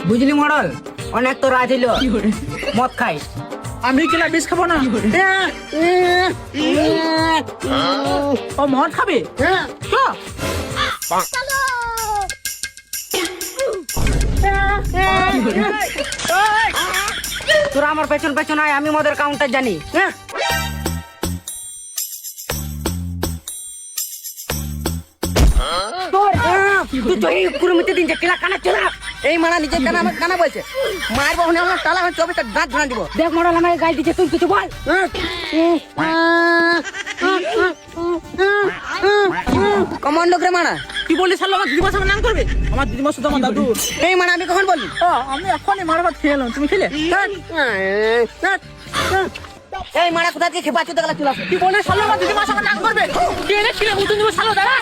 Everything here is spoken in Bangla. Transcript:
বুঝলি মডেল, অনেক তো রাত হইলো, মদ খাইস। আমি কিলা বিষ খাবো না। ও মদ খাবে? চ। তোরা আমার পেছন পেছন আয়, আমি মদের কাউন্টার জানি। এই মারা নিজের কানা আমার কানা বলছে, মায়ের বহনে আমার তালা 24টা দাঁত ভাঙা দিব। দেখ মডেল, আমাকে গাল দিচ্ছে, তুই কিছু বল। কমান্ডো করে মারা। কি বললি শালা, আমার দিদিমার সঙ্গে নাম করবে? আমার দিদিমা শুধু আমার দাদু। এই মারা আমি কখন বললি? আমি এখনই মার ভাত খেয়ে এলাম, তুমি খেলে? এই মারা কোথা থেকে খেপা চুতে গেলা চলে আসে। কি বলে শালা, আমার দিদিমার সঙ্গে নাম করবে? কে রে ছিলে মুতুন দিব শালা, দাঁড়া।